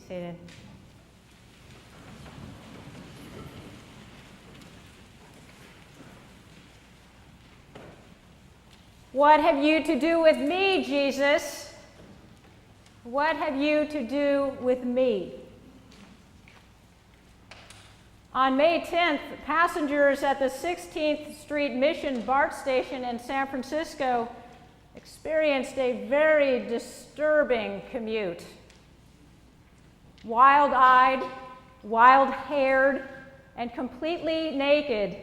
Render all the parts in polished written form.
seated. What have you to do with me, Jesus? What have you to do with me? On May 10th, passengers at the 16th Street Mission BART station in San Francisco experienced a very disturbing commute. Wild-eyed, wild-haired, and completely naked,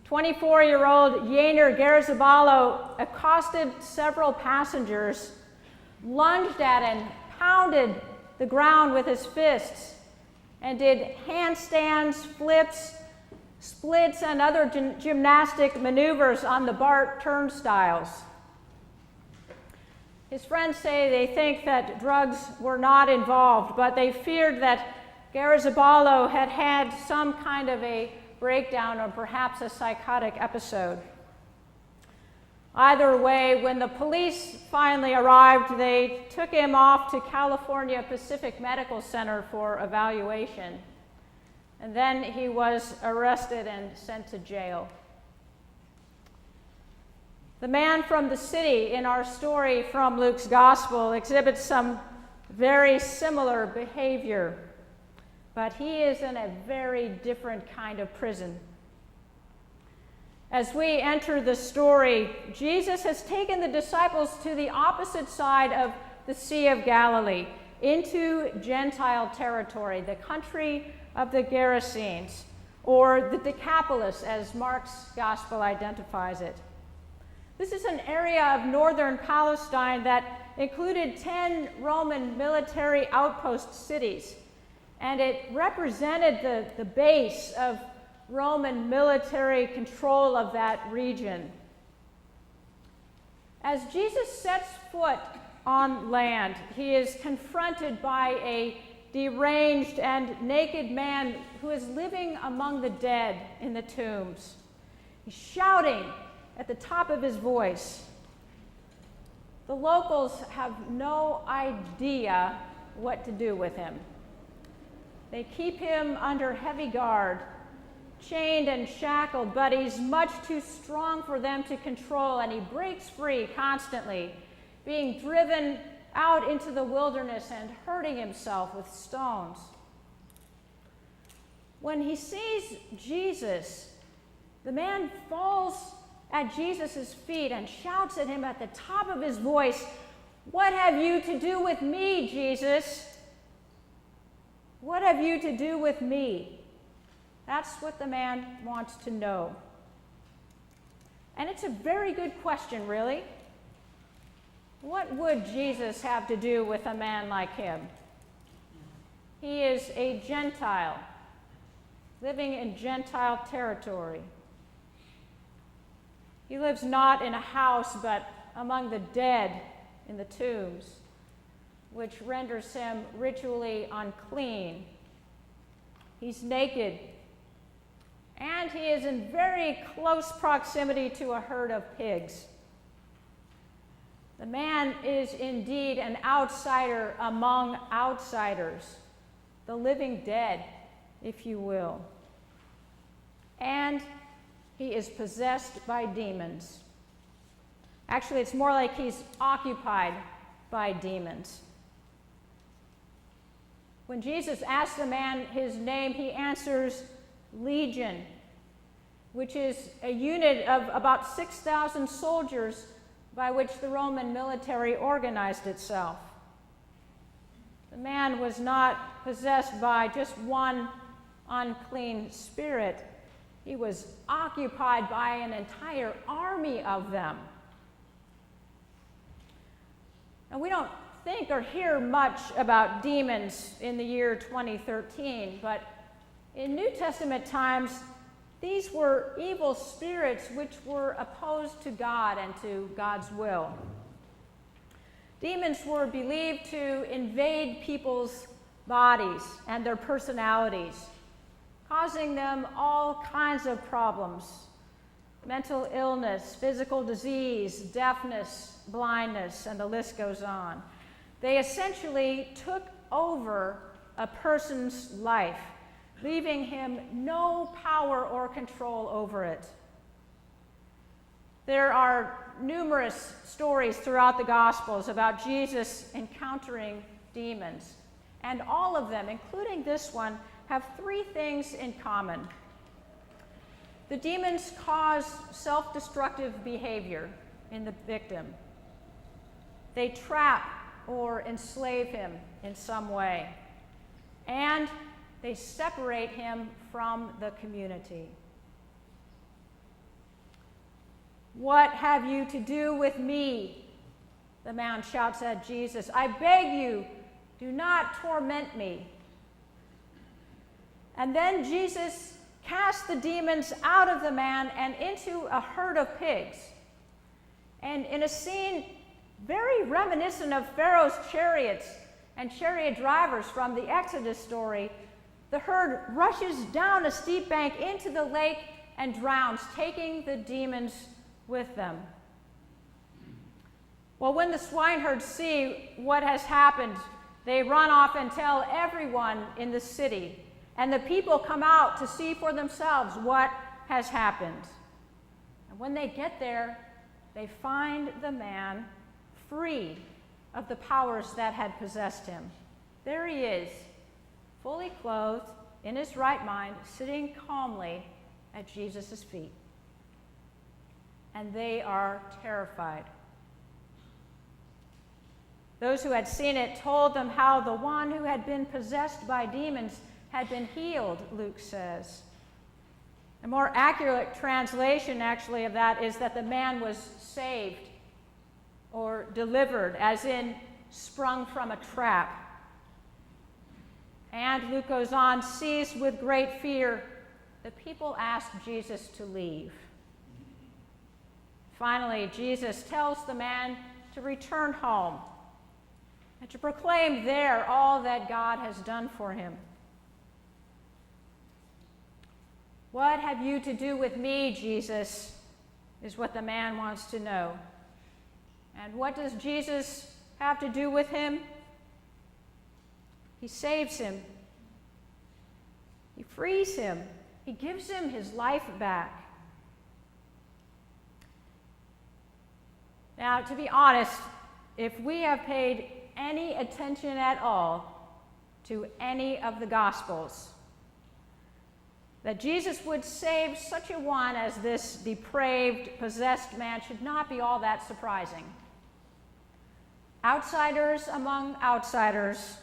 24-year-old Yainer Garzabalo accosted several passengers, lunged at and pounded the ground with his fists, and did handstands, flips, splits, and other gymnastic maneuvers on the BART turnstiles. His friends say they think that drugs were not involved, but they feared that Garzabalo had had some kind of a breakdown or perhaps a psychotic episode. Either way, when the police finally arrived, they took him off to California Pacific Medical Center for evaluation. And then he was arrested and sent to jail. The man from the city in our story from Luke's Gospel exhibits some very similar behavior, but he is in a very different kind of prison. As we enter the story, Jesus has taken the disciples to the opposite side of the Sea of Galilee, into Gentile territory, the country of the Gerasenes, or the Decapolis, as Mark's Gospel identifies it. This is an area of northern Palestine that included 10 Roman military outpost cities, and it represented the base of Roman military control of that region. As Jesus sets foot on land, he is confronted by a deranged and naked man who is living among the dead in the tombs. He's shouting at the top of his voice. The locals have no idea what to do with him. They keep him under heavy guard, chained and shackled, but he's much too strong for them to control, and he breaks free constantly, being driven out into the wilderness and hurting himself with stones. When he sees Jesus, the man falls at Jesus' feet and shouts at him at the top of his voice, "What have you to do with me, Jesus? What have you to do with me?" That's what the man wants to know. And it's a very good question, really. What would Jesus have to do with a man like him? He is a Gentile, living in Gentile territory. He lives not in a house, but among the dead in the tombs, which renders him ritually unclean. He's naked, and he is in very close proximity to a herd of pigs. The man is indeed an outsider among outsiders, the living dead, if you will. And he is possessed by demons. Actually, it's more like he's occupied by demons. When Jesus asks the man his name, he answers Legion, which is a unit of about 6,000 soldiers by which the Roman military organized itself. The man was not possessed by just one unclean spirit. He was occupied by an entire army of them. And we don't think or hear much about demons in the year 2013, but in New Testament times, these were evil spirits which were opposed to God and to God's will. Demons were believed to invade people's bodies and their personalities, causing them all kinds of problems: mental illness, physical disease, deafness, blindness, and the list goes on. They essentially took over a person's life, leaving him no power or control over it. There are numerous stories throughout the Gospels about Jesus encountering demons, and all of them, including this one, have three things in common. The demons cause self-destructive behavior in the victim. They trap or enslave him in some way, and they separate him from the community. "What have you to do with me?" the man shouts at Jesus. "I beg you, do not torment me." And then Jesus casts the demons out of the man and into a herd of pigs. And in a scene very reminiscent of Pharaoh's chariots and chariot drivers from the Exodus story, the herd rushes down a steep bank into the lake and drowns, taking the demons with them. Well, when the swineherds see what has happened, they run off and tell everyone in the city, and the people come out to see for themselves what has happened. And when they get there, they find the man free of the powers that had possessed him. There he is, fully clothed, in his right mind, sitting calmly at Jesus' feet. And they are terrified. Those who had seen it told them how the one who had been possessed by demons had been healed, Luke says. A more accurate translation, actually, of that is that the man was saved or delivered, as in sprung from a trap. And Luke goes on, seized with great fear, the people asked Jesus to leave. Finally, Jesus tells the man to return home and to proclaim there all that God has done for him. "What have you to do with me, Jesus?" is what the man wants to know. And what does Jesus have to do with him? He saves him. He frees him. He gives him his life back. Now, to be honest, if we have paid any attention at all to any of the Gospels, that Jesus would save such a one as this depraved, possessed man should not be all that surprising. Outsiders among outsiders,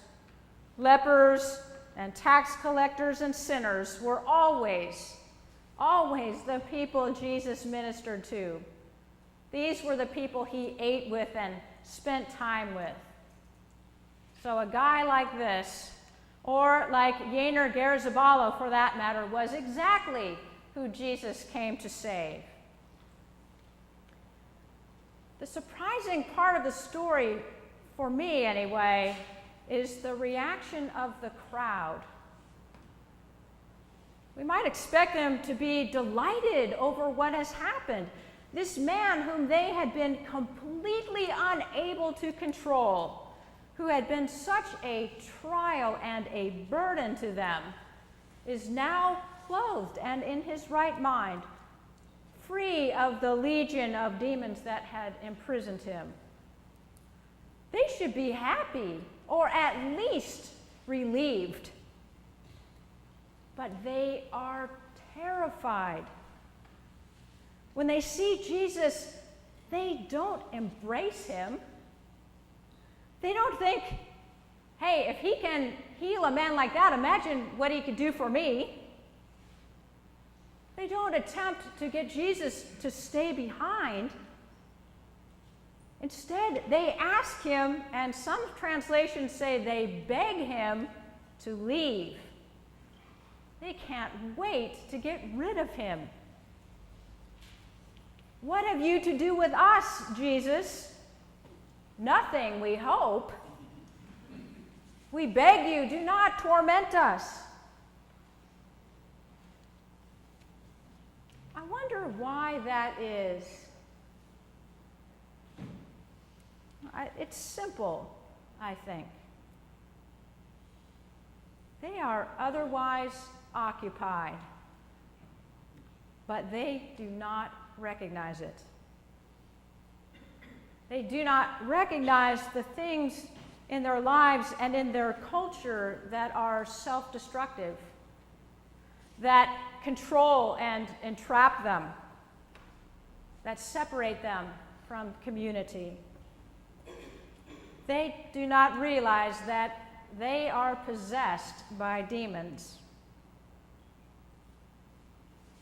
lepers and tax collectors and sinners were always the people Jesus ministered to. These were the people he ate with and spent time with. So a guy like this, or like Yainer Garzabalo for that matter, was exactly who Jesus came to save. The surprising part of the story, for me anyway, is the reaction of the crowd. We might expect them to be delighted over what has happened. This man whom they had been completely unable to control, who had been such a trial and a burden to them, is now clothed and in his right mind, free of the legion of demons that had imprisoned him. They should be happy, or at least relieved. But they are terrified. When they see Jesus, they don't embrace him. They don't think, hey, if he can heal a man like that, imagine what he could do for me. They don't attempt to get Jesus to stay behind. Instead, they ask him, and some translations say they beg him to leave. They can't wait to get rid of him. "What have you to do with us, Jesus?" "Nothing, we hope. We beg you, do not torment us." I wonder why that is. It's simple, I think. they are otherwise occupied, but they do not recognize it. They do not recognize the things in their lives and in their culture that are self-destructive, that control and entrap them, that separate them from community. They do not realize that they are possessed by demons.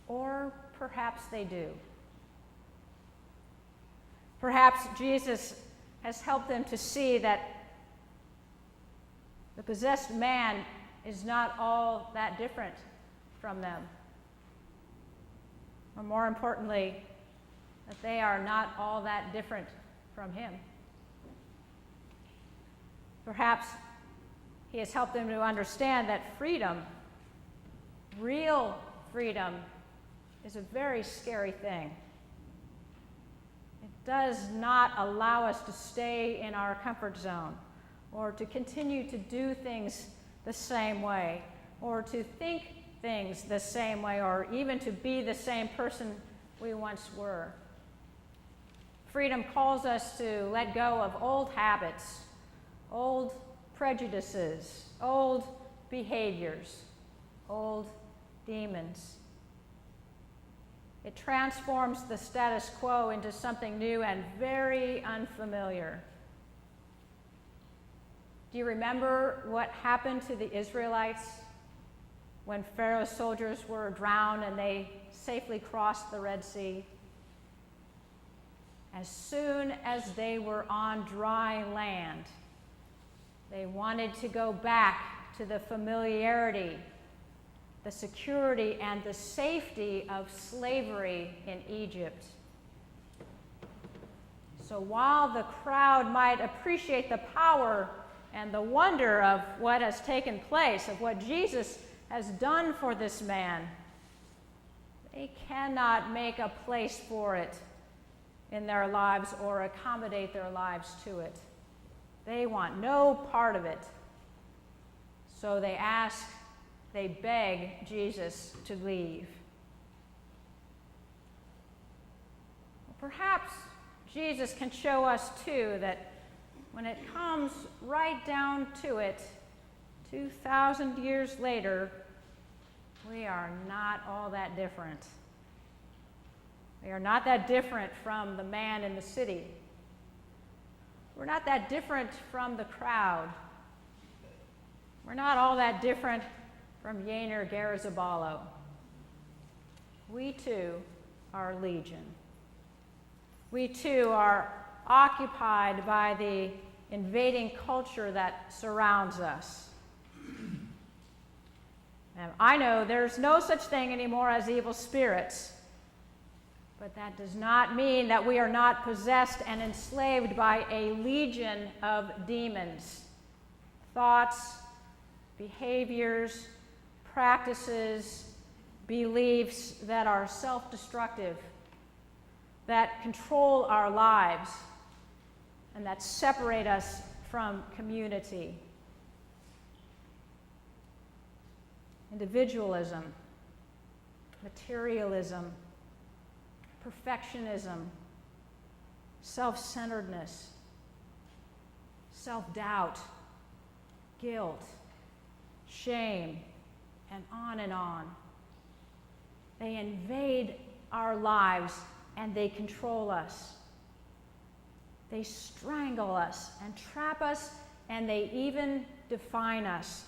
Or perhaps they do. Perhaps Jesus has helped them to see that the possessed man is not all that different from them. Or more importantly, that they are not all that different from him. Perhaps he has helped them to understand that freedom, real freedom, is a very scary thing. It does not allow us to stay in our comfort zone, or to continue to do things the same way, or to think things the same way, or even to be the same person we once were. Freedom calls us to let go of old habits, old prejudices, old behaviors, old demons. It transforms the status quo into something new and very unfamiliar. Do you remember what happened to the Israelites when Pharaoh's soldiers were drowned and they safely crossed the Red Sea? As soon as they were on dry land, they wanted to go back to the familiarity, the security, and the safety of slavery in Egypt. So while the crowd might appreciate the power and the wonder of what has taken place, of what Jesus has done for this man, they cannot make a place for it in their lives or accommodate their lives to it. They want no part of it. So they beg Jesus to leave. Perhaps Jesus can show us too that when it comes right down to it, 2,000 years later, we are not all that different. We are not that different from the man in the city. We're not that different from the crowd. We're not all that different from Yainer Garizabalo. We too are legion. We too are occupied by the invading culture that surrounds us. And I know there's no such thing anymore as evil spirits, but that does not mean that we are not possessed and enslaved by a legion of demons, thoughts, behaviors, practices, beliefs that are self-destructive, that control our lives, and that separate us from community. Individualism, materialism, perfectionism, self-centeredness, self-doubt, guilt, shame, and on and on. They invade our lives and they control us. They strangle us and trap us, and they even define us.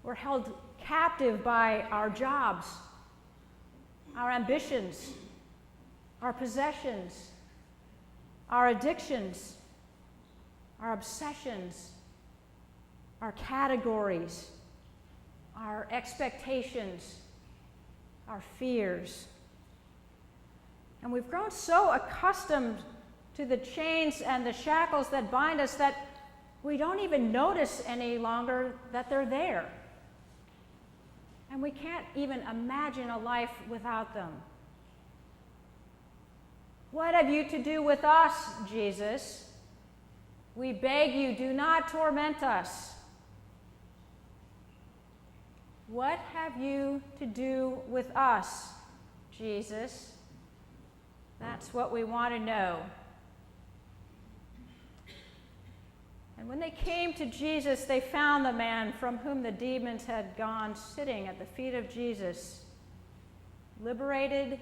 We're held captive by our jobs, our ambitions, our possessions, our addictions, our obsessions, our categories, our expectations, our fears. And we've grown so accustomed to the chains and the shackles that bind us that we don't even notice any longer that they're there. And we can't even imagine a life without them. What have you to do with us, Jesus? We beg you, do not torment us. What have you to do with us, Jesus? That's what we want to know. And when they came to Jesus, they found the man from whom the demons had gone sitting at the feet of Jesus, liberated,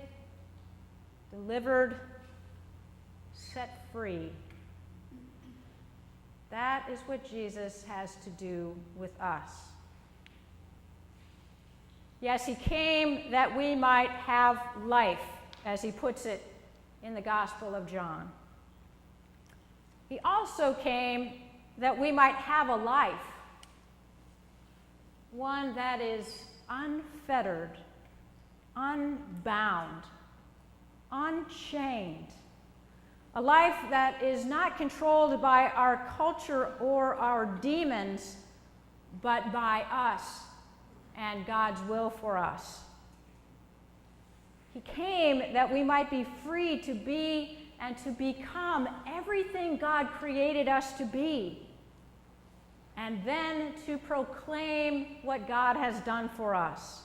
delivered, set free. That is what Jesus has to do with us. Yes, he came that we might have life, as he puts it in the Gospel of John. He also came that we might have a life, one that is unfettered, unbound, unchained, a life that is not controlled by our culture or our demons, but by us and God's will for us. He came that we might be free to be and to become everything God created us to be, and then to proclaim what God has done for us.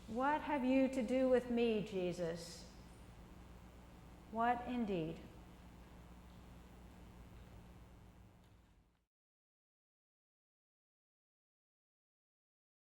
What have you to do with me, Jesus? What indeed?